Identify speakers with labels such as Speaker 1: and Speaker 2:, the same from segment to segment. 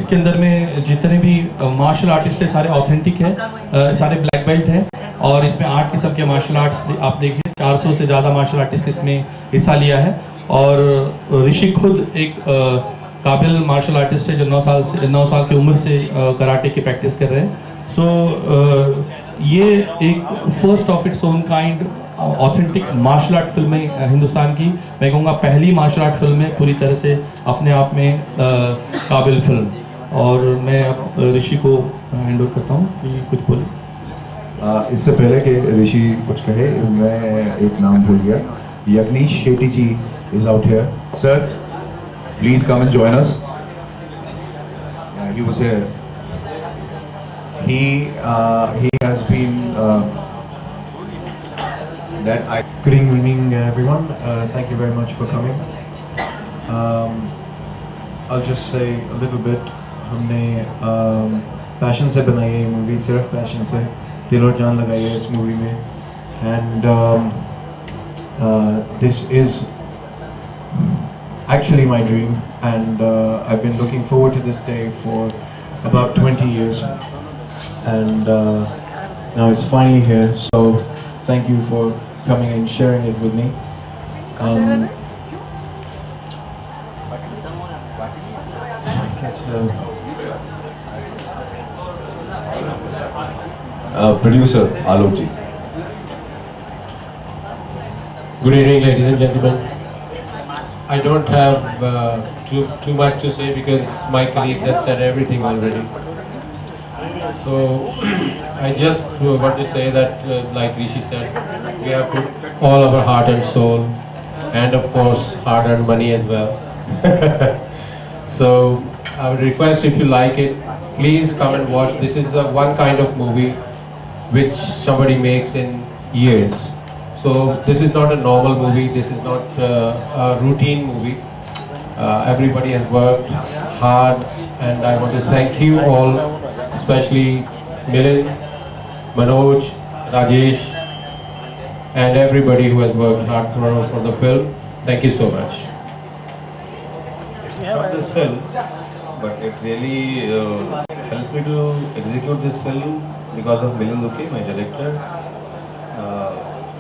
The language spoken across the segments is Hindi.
Speaker 1: इसके अंदर में जितने भी मार्शल आर्टिस्ट है सारे ऑथेंटिक है, सारे ब्लैक बेल्ट हैं और इसमें 8 किस्म के मार्शल आर्ट्स आप देखिए, 400 से ज़्यादा मार्शल आर्टिस्ट इसमें हिस्सा लिया है। और ऋषि खुद एक काबिल मार्शल आर्टिस्ट है जो 9 साल की उम्र से कराटे की प्रैक्टिस कर रहे हैं। सो ये एक first of its own kind authentic martial art film है हिंदुस्तान की, मैं कहूँगा पहली मार्शल आर्ट फिल्म है पूरी तरह से अपने आप में काबिल फिल्म। और मैं अब ऋषि को हैंड ओवर करता हूँ कि कुछ बोले।
Speaker 2: इससे पहले कि ऋषि कुछ कहे, मैं एक नाम भूल गया, Yagnesh Shetty ji is out here. Sir please come and join us. He was here. He has been that I.
Speaker 3: Good evening, everyone. Thank you very much for coming. I'll just say a little bit. हमने पैशन से बनाई है ये मूवी, सिर्फ पैशन से दिल और जान लगाई है इस मूवी में। And this is actually my dream, and I've been looking forward to this day for about 20 years, and now it's finally here. So thank you for coming and sharing it with me.
Speaker 2: Producer Alok ji.
Speaker 4: Good evening, ladies and gentlemen. I don't have too much to say because my colleagues have said everything already. So I just want to say that, like Rishi said, we have put all of our heart and soul, and of course hard-earned money as well. So I would request, if you like it, please come and watch. This is one kind of movie which somebody makes in years. So this is not a normal movie, this is not a routine movie. Everybody has worked hard, and I want to thank you all, especially Milind, Manoj, Rajesh, and everybody who has worked hard for the film. Thank you so much.
Speaker 5: I shot this film, but it really helped me to execute this film because of Milind Duke, my director.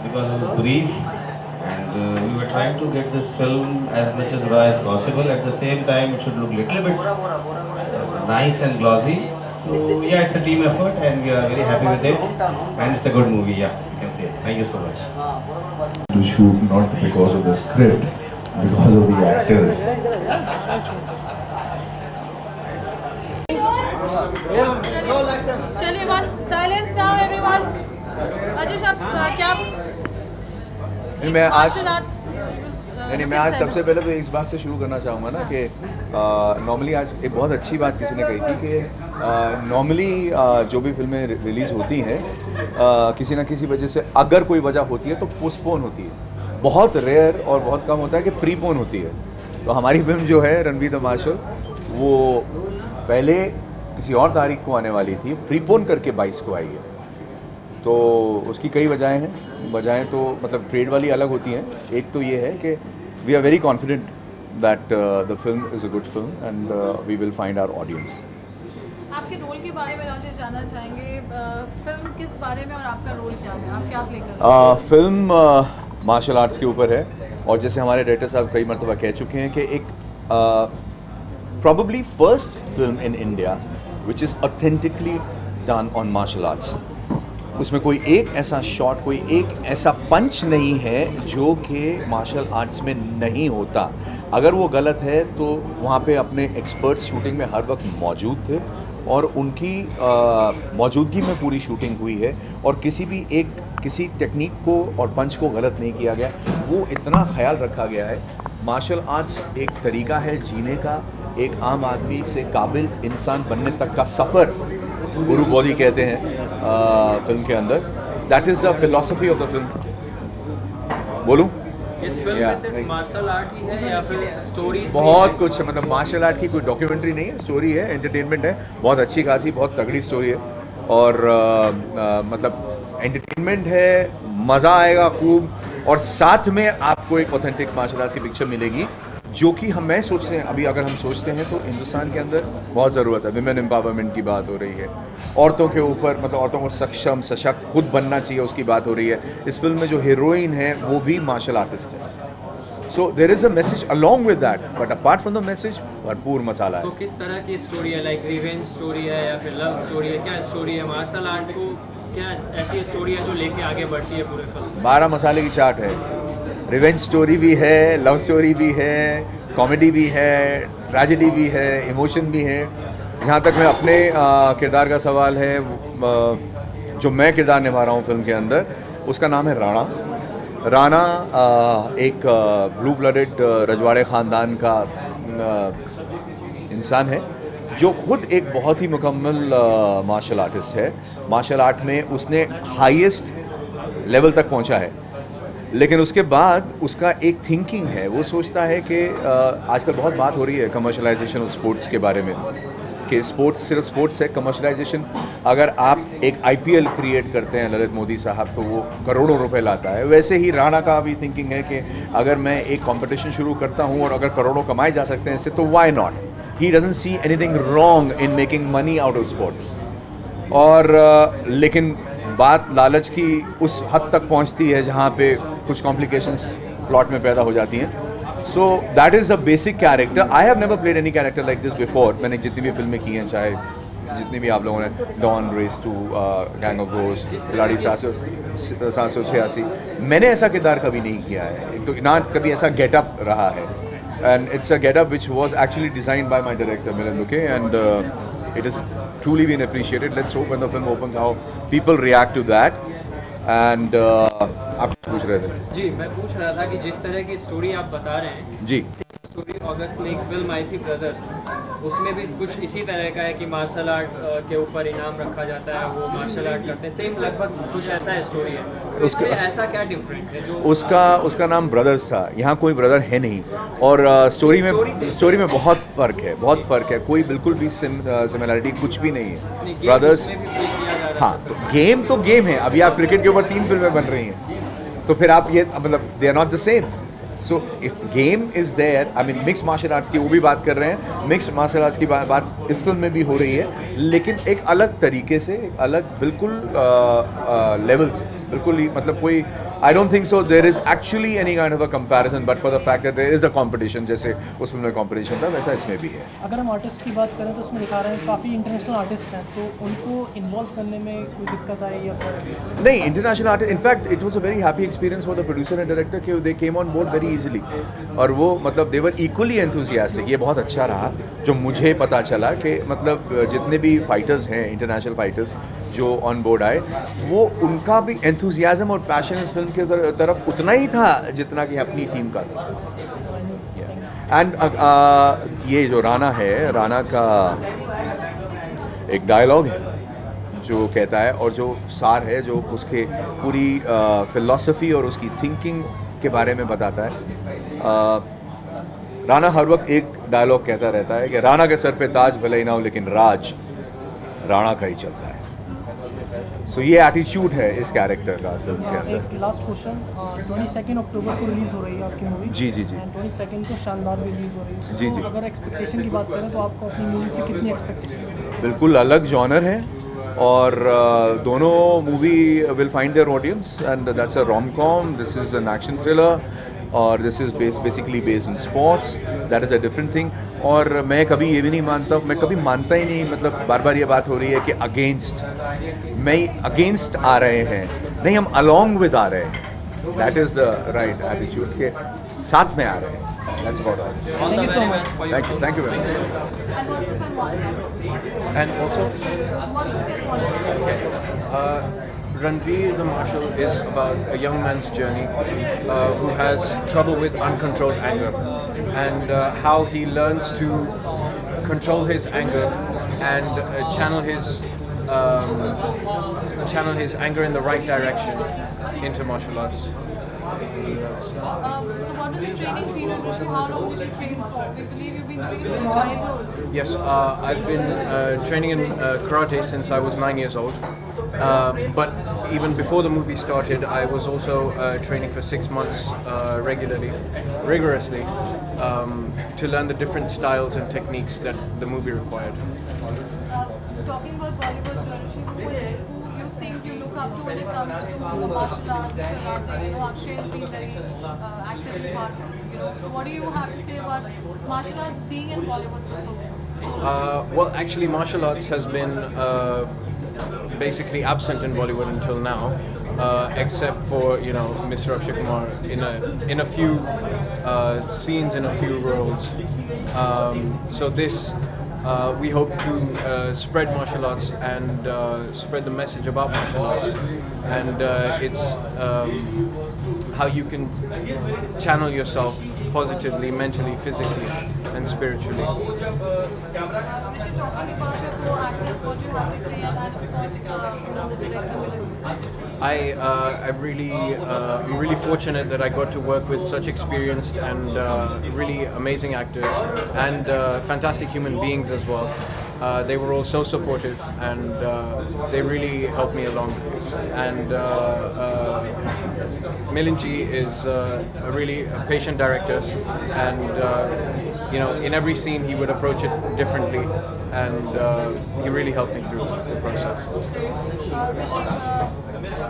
Speaker 5: Because it was brief, and we were trying to get this film as much as raw as possible. At the same time, it should look little bit nice and glossy. So yeah, it's a team effort, and we are very happy with it. And it's a good movie. Yeah, you can say it. Thank you so much.
Speaker 2: To shoot not because of the script, because of the actors.
Speaker 6: चलिए, one silence now everyone. Rajesh, आप क्या
Speaker 2: मैं आज सबसे पहले तो इस बात से शुरू करना चाहूँगा ना कि नॉर्मली आज एक बहुत अच्छी बात किसी ने कही थी कि नॉर्मली जो भी फिल्में रिलीज़ होती हैं किसी ना किसी वजह से अगर कोई वजह होती है तो पोस्टपोन होती है। बहुत रेयर और बहुत कम होता है कि प्रीपोन होती है। तो हमारी फिल्म जो है रणवीर द मार्शल, वो पहले किसी और तारीख को आने वाली थी, प्रीपोन करके 22 को आई है। तो उसकी कई वजहें हैं। वजहें तो मतलब ट्रेड वाली अलग होती हैं। एक तो ये है कि we are very confident that the film is a good film and we will find our audience.
Speaker 6: आपके रोल के बारे में राजेश जानना चाहेंगे, फिल्म किस बारे में और आपका रोल क्या है, आप क्या प्ले
Speaker 2: फिल्म मार्शल आर्ट्स के ऊपर है, और जैसे हमारे डायरेक्टर साहब कई मरतबा कह चुके हैं कि एक probably first film in India which is authentically done on martial arts. उसमें कोई एक ऐसा शॉट, कोई एक ऐसा पंच नहीं है जो कि मार्शल आर्ट्स में नहीं होता। अगर वो गलत है तो वहाँ पे अपने एक्सपर्ट्स शूटिंग में हर वक्त मौजूद थे और उनकी मौजूदगी में पूरी शूटिंग हुई है, और किसी टेक्निक को और पंच को गलत नहीं किया गया। वो इतना ख्याल रखा गया है। मार्शल आर्ट्स एक तरीका है जीने का, एक आम आदमी से काबिल इंसान बनने तक का सफ़र, गुरु बॉडी कहते हैं फिल्म के अंदर। That is the philosophy of the film. बोलूँ
Speaker 7: इस फिल्म में सिर्फ मार्शल आर्ट ही है या फिर स्टोरी?
Speaker 2: बहुत कुछ है, मतलब मार्शल आर्ट की कोई डॉक्यूमेंट्री नहीं है, स्टोरी है, एंटरटेनमेंट है, बहुत अच्छी खासी, बहुत तगड़ी स्टोरी है, और मतलब एंटरटेनमेंट है, मज़ा आएगा खूब, और साथ में आपको एक ऑथेंटिक मार्शल आर्ट्स की पिक्चर मिलेगी जो कि मैं सोचते हैं, अभी अगर हम सोचते हैं तो हिंदुस्तान के अंदर बहुत ज़रूरत है। विमेन एम्पावरमेंट की बात हो रही है, औरतों के ऊपर मतलब औरतों को सक्षम सशक्त खुद बनना चाहिए उसकी बात हो रही है। इस फिल्म में जो हीरोइन है वो भी मार्शल आर्टिस्ट है। So there is a message along with that, but apart from the message भरपूर मसाला है।
Speaker 7: तो किस तरह की स्टोरी है, लाइक रिवेंज स्टोरी है या फिर लव स्टोरी है, क्या स्टोरी है? मार्शल आर्ट को क्या ऐसी स्टोरी है जो लेके आगे बढ़ती है पूरे फिल्म?
Speaker 2: 12 मसाले की चाट है। रिवेंज स्टोरी भी है, लव स्टोरी भी है, कॉमेडी भी है, ट्रेजेडी भी है, इमोशन भी है। जहाँ तक मैं अपने किरदार का सवाल है, जो मैं किरदार निभा रहा हूँ फिल्म के अंदर, उसका नाम है राणा। राणा एक ब्लू ब्लडेड रजवाड़े ख़ानदान का इंसान है जो खुद एक बहुत ही मुकम्मल मार्शल आर्टिस्ट है। मार्शल आर्ट में उसने हाईएस्ट लेवल तक पहुंचा है, लेकिन उसके बाद उसका एक थिंकिंग है। वो सोचता है कि आजकल बहुत बात हो रही है कमर्शलाइजेशन ऑफ स्पोर्ट्स के बारे में, कि स्पोर्ट्स सिर्फ स्पोर्ट्स है। कमर्शलाइजेशन, अगर आप एक IPL क्रिएट करते हैं ललित मोदी साहब तो वो करोड़ों रुपए लाता है। वैसे ही राणा का भी थिंकिंग है कि अगर मैं एक कंपटीशन शुरू करता हूँ और अगर करोड़ों कमाए जा सकते हैं इससे, तो why not. He doesn't see anything wrong in making money out of sports. और लेकिन बात लालच की उस हद तक पहुंचती है जहां पे कुछ कॉम्प्लिकेशंस प्लॉट में पैदा हो जाती हैं। So that is a basic character. I have never played any character like this before. मैंने जितनी भी फिल्में की हैं, चाहे जितनी भी आप लोगों ने डॉन, रेस 2, गैंग ऑफ घोस्ट, खिलाड़ी 786, मैंने ऐसा किरदार कभी नहीं किया है। एक तो ना कभी ऐसा गेटअप रहा है, and it's a getup which was actually designed by my director Milind Duke, and it has truly been appreciated. Let's hope when the film opens how people react to that. And आप पूछ रहे थे?
Speaker 7: जी, मैं पूछ रहा था कि जिस तरह की स्टोरी आप बता रहे हैं,
Speaker 2: जी,
Speaker 7: स्टोरी अगस्त में एक फिल्म आई थी ब्रदर्स, उसमें भी कुछ इसी तरह का है कि मार्शल आर्ट के ऊपर इनाम रखा जाता है, वो मार्शल आर्ट करते हैं, सेम लगभग कुछ ऐसा स्टोरी है। तो
Speaker 2: उसका
Speaker 7: ऐसा क्या डिफरेंट है जो
Speaker 2: उसका नाम ब्रदर्स था, यहाँ कोई ब्रदर है नहीं। और स्टोरी में बहुत फ़र्क है, कोई बिल्कुल भी सिमिलरिटी कुछ भी नहीं है। ब्रदर्स, हाँ, तो गेम है। अभी आप क्रिकेट के ऊपर 3 फिल्में बन रही हैं, तो फिर आप ये मतलब they are not the same. So if game is there, I mean mix martial arts की वो भी बात कर रहे हैं, मिक्स मार्शल आर्ट्स की बात इस फिल्म में भी हो रही है, लेकिन एक अलग तरीके से, एक अलग बिल्कुल लेवल से, बिल्कुल ही मतलब कोई I don't think so there is actually any kind of a comparison, but for the fact that there is a competition. जैसे उस फिल्म में कंपटीशन था, वैसा इसमें भी है।
Speaker 8: अगर हम आर्टिस्ट की बात करें तो उसमें दिखा रहे हैं काफ़ी इंटरनेशनल आर्टिस्ट हैं, तो उनको इन्वॉल्व करने में कोई दिक्कत आई या फिर?
Speaker 2: नहीं, international artist, in fact it was a very happy experience for the producer and director कि they came on board very easily, और वो मतलब दे वर इक्वली एंथुसियास्टिक। ये बहुत अच्छा रहा जो मुझे पता चला कि मतलब जितने भी फाइटर्स हैं, इंटरनेशनल फाइटर्स जो ऑन बोर्ड आए, वो उनका भी एंथुसियाज्म और पैशन इस फिल्म के तरफ उतना ही था जितना कि अपनी टीम का था। एंड ये जो राणा है, राणा का एक डायलॉग है जो कहता है, और जो सार है, जो उसके पूरी फिलॉसफी और उसकी थिंकिंग के बारे में बताता है। राणा हर वक्त एक डायलॉग कहता रहता है कि राणा के सर पे ताज भले ही ना हो, लेकिन राज राणा का ही चलता है। सो ये एटीट्यूड है इस कैरेक्टर का फिल्म के अंदर।
Speaker 8: एक लास्ट क्वेश्चन, 22 अक्टूबर को रिलीज हो रही है आपकी मूवी?
Speaker 2: जी।
Speaker 8: 22 को शानदार भी रिलीज हो रही है।
Speaker 2: जी।
Speaker 8: तो अगर एक्सपेक्टेशन की बात करें तो आपको अपनी मूवी से कितनी एक्सपेक्टेशन?
Speaker 2: बिल्कुल अलग जॉनर है, और दोनों movie will find their audience, and that's a rom-com, this is an action thriller, और this is basically based in sports. That is a different thing. और मैं कभी ये भी नहीं मानता, मैं कभी मानता ही नहीं, मतलब बार बार ये बात हो रही है कि अगेंस्ट आ रहे हैं, नहीं, हम अलॉन्ग विद आ रहे हैं। That is the right attitude के साथ में आ रहे हैं। That's about all.
Speaker 8: Thank you so much.
Speaker 2: Thank you very much.
Speaker 6: And what's the film on?
Speaker 3: And also,
Speaker 6: What's the film on?
Speaker 3: Ranveer the Marshal is about a young man's journey who has trouble with uncontrolled anger, and how he learns to control his anger and channel his anger in the right direction into martial arts.
Speaker 6: So what does the training period go to? How long did you train for? We believe you've been doing it from childhood.
Speaker 3: Yes, I've been training in karate since I was 9 years old. But
Speaker 9: even before the movie started, I was also training for 6 months rigorously, to learn the different styles and techniques that the movie required.
Speaker 6: Talking about Bollywood, who you think you look up to when it comes to martial arts? Akshay has been very actively part of it, So what do you have to say about martial arts being in Bollywood for so long?
Speaker 9: Well, actually, martial arts has been basically absent in Bollywood until now, except for Mr. Akshay Kumar in a few scenes, in a few roles. So this. We hope to spread martial arts and spread the message about martial arts, and it's how you can channel yourself positively, mentally, physically, and spiritually.
Speaker 6: Talking about your co-actors, what do you have to say, and of course, the director will.
Speaker 9: I'm really fortunate that I got to work with such experienced and really amazing actors and fantastic human beings as well. They were all so supportive, and they really helped me along. And Milinji is a really patient director, and in every scene he would approach it differently, and he really helped me through the process.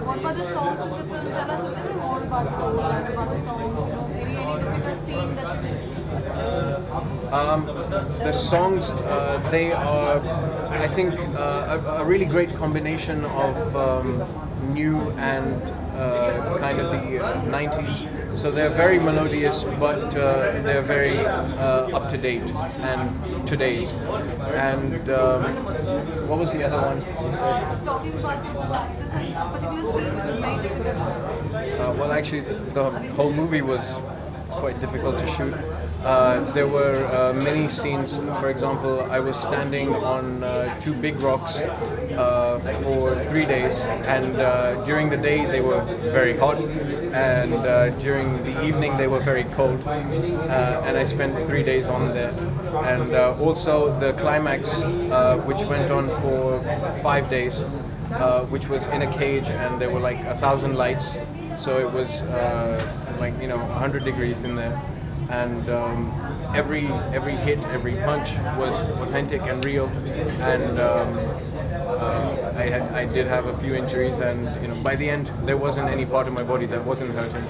Speaker 6: What were the songs in the film? Tell us a little more about the role and about the songs. Any difficult scene that you did?
Speaker 9: The songs, they are, I think, a really great combination of new and kind of the 90s. So they're very melodious, but they're very up to date and today's. And what was the other one you said?
Speaker 6: Talking about the actors and particular scenes which is very difficult.
Speaker 9: Well, actually, the whole movie was quite difficult to shoot. There were many scenes. For example, I was standing on 2 big rocks for 3 days, and during the day they were very hot, and during the evening they were very cold, and I spent 3 days on there. And also the climax, which went on for 5 days, which was in a cage, and there were like 1,000 lights, so it was 100 degrees in there. And every hit, every punch was authentic and real, and I did have a few injuries, and by the end there wasn't any part of my body that wasn't hurting.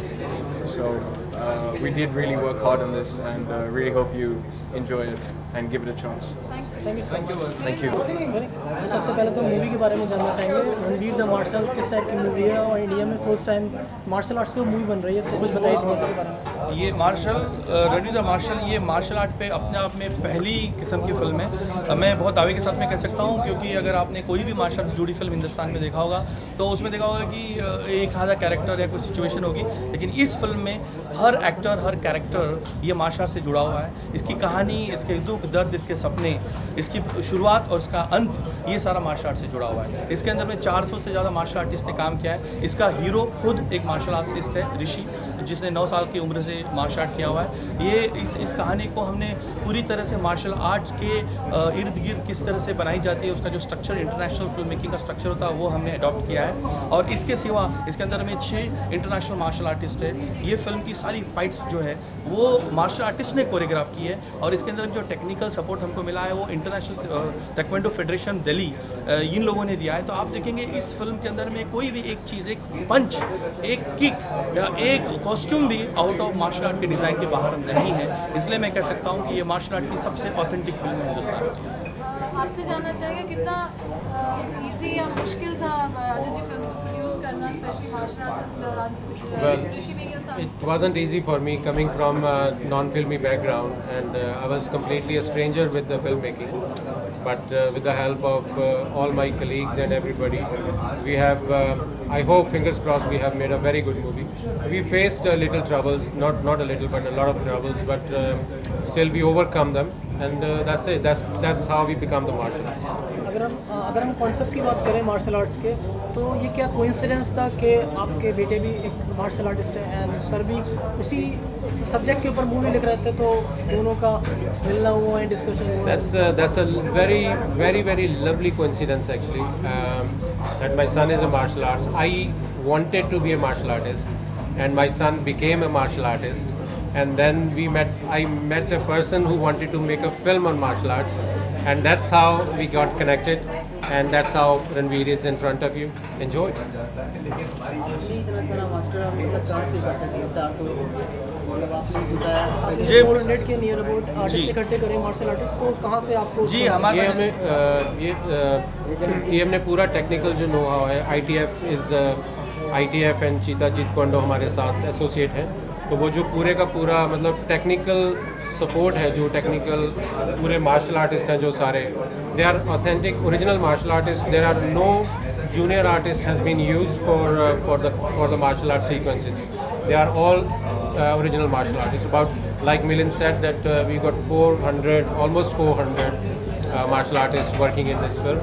Speaker 9: So we did really work hard on this, and really hope you enjoy it and give it a chance.
Speaker 8: Thank you so much.
Speaker 9: Thank you.
Speaker 8: तो सबसे पहले तो मूवी के बारे में जानना चाहेंगे। रणवीर द मार्शल किस टाइप की मूवी है, और इंडिया में फर्स्ट टाइम मार्शल आर्ट्स की मूवी बन रही है, तो कुछ बताइए थोड़ा इसके बारे में।
Speaker 1: ये रणवीर द मार्शल ये मार्शल आर्ट पे अपने आप में पहली किस्म की फिल्म है। मैं बहुत दावे के साथ में कह सकता हूँ, क्योंकि अगर आपने कोई भी मार्शल आर्ट से जुड़ी फिल्म हिंदुस्तान में देखा होगा तो उसमें देखा होगा कि एक आधा कैरेक्टर या कोई सिचुएशन होगी, लेकिन इस फिल्म में हर एक्टर, हर कैरेक्टर ये मार्शल आर्ट से जुड़ा हुआ है। इसकी कहानी, इसके दुख दर्द, इसके सपने, इसकी शुरुआत और इसका अंत, ये सारा मार्शल आर्ट से जुड़ा हुआ है। इसके अंदर में 400 से ज़्यादा मार्शल आर्टिस्ट ने काम किया है। इसका हीरो खुद एक मार्शल आर्टिस्ट है, ऋषि, जिसने 9 साल की उम्र से मार्शल आर्ट किया हुआ है। ये इस कहानी को हमने पूरी तरह से मार्शल आर्ट्स के इर्द गिर्द किस तरह से बनाई जाती है, उसका जो स्ट्रक्चर, इंटरनेशनल फिल्म मेकिंग का स्ट्रक्चर होता है, वो हमने अडॉप्ट किया है। और इसके सिवा इसके अंदर में 6 इंटरनेशनल मार्शल आर्टिस्ट है। ये फिल्म की सारी फाइट्स जो है वो मार्शल आर्टिस्ट ने कोरियोग्राफ की है, और इसके अंदर जो टेक्निकल सपोर्ट हमको मिला है वो इंटरनेशनल ताइक्वांडो फेडरेशन दिल्ली, इन लोगों ने दिया है। तो आप देखेंगे इस फिल्म के अंदर में कोई भी एक चीज़, एक पंच, एक किक या एक कॉस्ट्यूम भी आउट ऑफ मार्शल आर्ट के डिज़ाइन के बाहर नहीं है। इसलिए मैं कह सकता हूँ कि ये मार्शल आर्ट की सबसे ऑथेंटिक फिल्म है हिंदुस्तान की।
Speaker 6: आपसे जानना चाहेंगे कितना इजी या मुश्किल था राजन जी फिल्म प्रोड्यूस करना, specially martial art.
Speaker 4: Well, it wasn't easy for me coming from a non-filmy background, and I was completely a stranger with the filmmaking. But with the help of all my colleagues and everybody, we have, I hope, fingers crossed, we have made a very good movie. We faced little troubles, not a little, but a lot of troubles, but still we overcome them, and that's it. That's how we become the martial artists.
Speaker 8: अगर हम कॉन्सेप्ट की बात करें मार्शल आर्ट्स के, तो ये क्या कोइंसिडेंस था कि आपके बेटे भी एक मार्शल आर्टिस्ट है एंड सर भी उसी सब्जेक्ट के ऊपर मूवी लिख रहे थे, तो दोनों का मिलना हुआ है, डिस्कशन हुआ?
Speaker 4: That's a very lovely coincidence actually. That my son is a martial artist. I wanted to be a martial artist, and my son became a martial artist. And then I met a person who wanted to make a film on martial arts, and that's how we got connected, and that's how Ranveer is in front of you. Enjoy.
Speaker 8: जी, 400 के नियर अबाउट आर्टिस्ट इकट्ठे करें मार्शल आर्टिस्ट, तो कहाँ से आपको?
Speaker 1: जी, हमारे
Speaker 4: ये हमने पूरा टेक्निकल जो नो हाउ है, ITF एंड चीता जीत कोंडो हमारे साथ एसोसिएट हैं, तो वो जो पूरे का पूरा मतलब टेक्निकल सपोर्ट है, जो टेक्निकल पूरे मार्शल आर्टिस्ट हैं जो सारे, they are authentic original martial artist. There are no junior artist has been used for the martial art sequences. They are all original martial artists. About, like Milind said, that we got 400, almost 400 martial artists working in this film.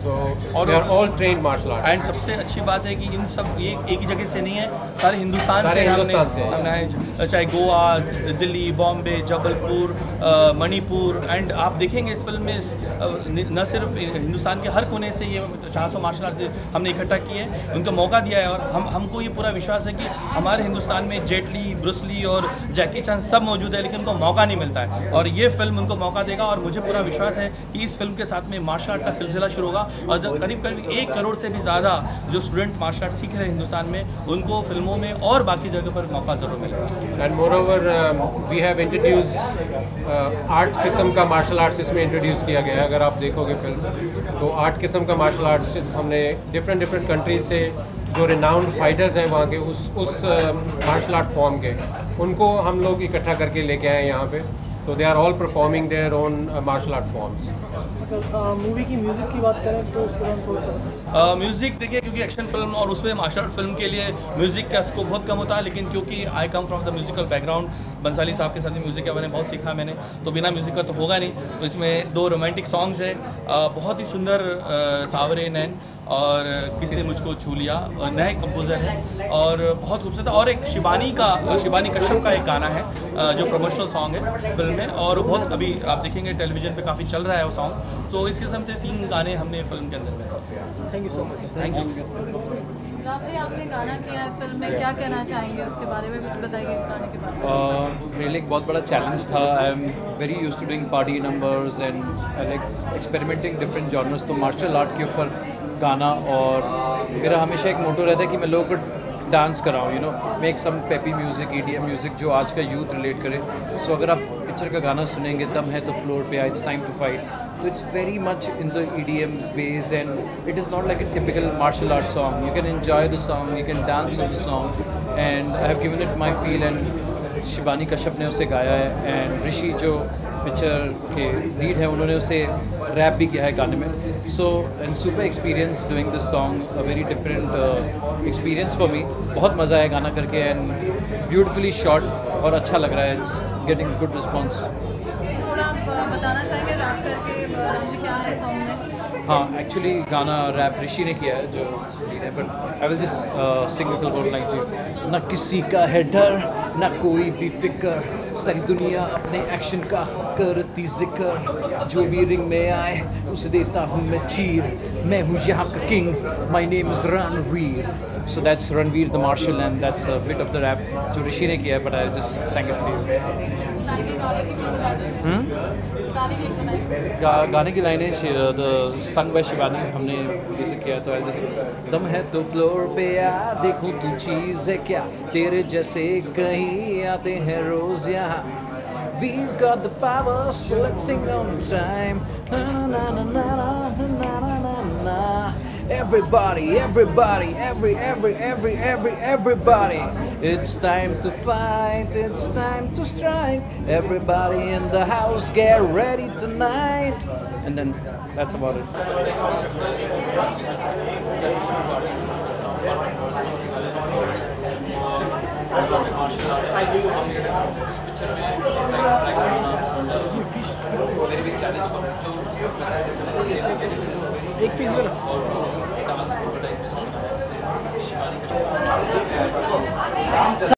Speaker 4: So they are all trained martial artists.
Speaker 1: And सबसे अच्छी बात है कि इन सब ये एक ही जगह से नहीं है, सारे हिंदुस्तान से हमने चाहे गोवा, दिल्ली, बॉम्बे, जबलपुर, मणिपुर, एंड आप देखेंगे इस फिल्म में न सिर्फ हिंदुस्तान के हर कोने से ये 400 मार्शल आर्टिस्ट हमने इकट्ठा किए, उनको मौका दिया है. और हमको ये पूरा विश्वास है कि हमारे हिंदुस्तान में जेट ली, ब्रूस ली और जैकी चैन सब मौजूद है, लेकिन उनको मौका नहीं मिलता है, और ये फिल्म उनको मौका देगा. और मुझे पूरा विश्वास है कि इस फिल्म के साथ में मार्शल आर्ट का सिलसिला शुरू होगा, और जब करीब 1 करोड़ से भी ज़्यादा जो स्टूडेंट मार्शल आर्ट सीख रहे हैं हिंदुस्तान में, उनको फिल्मों में और बाकी जगह पर मौका ज़रूर मिलेगा.
Speaker 4: And moreover we have introduce 8 किस्म का मार्शल आर्ट्स इसमें इंट्रोड्यूस किया गया है. अगर आप देखोगे फिल्म, तो 8 किस्म का मार्शल आर्ट्स हमने डिफरेंट कंट्रीज से जो रिनाउंड फाइटर्स हैं वहाँ के उस मार्शल आर्ट फॉर्म के, उनको हम लोग इकट्ठा करके लेके आए यहाँ पे. तो they are all performing their own martial art forms.
Speaker 8: Movie की म्यूज़िक की बात करें तो उसको हम थोड़ा सा
Speaker 1: म्यूज़िक देखिए, क्योंकि एक्शन फिल्म और उसमें मार्शल आर्ट फिल्म के लिए म्यूज़िक का स्कोप बहुत कम होता है, लेकिन क्योंकि I come from the musical background, Bhansali साहब के साथ भी म्यूज़िक के बारे में बहुत सीखा मैंने, तो बिना म्यूज़िक का तो होगा नहीं. तो इसमें 2 रोमांटिक सॉन्ग्स हैं, बहुत ही सुंदर सावरे नैन और किसने मुझको छू लिया, नए कंपोज़र हैं और बहुत खूबसूरत. और एक शिबानी कश्यप का एक गाना है जो प्रमोशनल सॉन्ग है फिल्म में, और बहुत अभी आप देखेंगे टेलीविज़न पे काफ़ी चल रहा है वो सॉन्ग. तो इस किस्म के 3 गाने हमने फिल्म के अंदर में.
Speaker 8: Thank you so much.
Speaker 1: Thank you.
Speaker 6: Ram ji, आपने गाना किया है फिल्म में, क्या कहना चाहेंगे उसके बारे में, कुछ बताइए गाने के बारे में.
Speaker 10: मेरे लिए एक बहुत बड़ा चैलेंज था. I am very used to doing party numbers and I like experimenting different genres. तो मार्शल आर्ट के ऊपर गाना, और मेरा हमेशा एक मोटो रहता है कि मैं लोगों को डांस कराऊँ, you know, make some peppy music, EDM music जो आज का यूथ रिलेट करे. सो अगर आप पिक्चर का गाना सुनेंगे, दम है तो फ्लोर पे आए, इट्स टाइम टू फाइट, तो it's very much in the EDM base and it is not like a typical martial art song. You can enjoy the song, you can dance on the song, and I have given it my feel. And Shibani Kashyap ने उसे गाया है, एंड ऋषि जो पिक्चर के लीड है उन्होंने उसे रैप भी किया है गाने में. So and super experience doing this song, a very different experience for me. बहुत मज़ा आया गाना करके, एंड ब्यूटिफुली शॉट और अच्छा लग रहा है. It's getting good response.
Speaker 6: थोड़ा आप बताना चाहेंगे रैप करके राम जी क्या है सॉन्ग में?
Speaker 10: हाँ, एक्चुअली गाना रैप ऋषि ने किया है जो लीड है, but I will just sing with one line too. ना किसी का है डर, ना कोई भी फिक्र, सारी दुनिया अपने एक्शन का करती जिक्र, जो भी रिंग में आए उसे देता हूँ मैं चीर, मैं हूँ यहाँ का king, my name is Ranveer. So that's Ranveer the Marshal, and that's a bit of the rap जो ऋषि ने किया है, but I just sang it for you. गाने की लाइनें संग बाय शिवानी हमने म्यूजिक किया है. तो ऐसे दम है तो फ्लोर पे आ, देखूं तू चीज़ है क्या, तेरे जैसे कहीं आते हैं रोज यहाँ. We've got the power, so let's sing on time. Na na na na na na na na na na. Everybody, everybody, everybody. It's time to fight, it's time to strike. Everybody in the house, get ready tonight. And then that's about it. Very big challenge for him. तो
Speaker 8: एक पीस
Speaker 10: डांस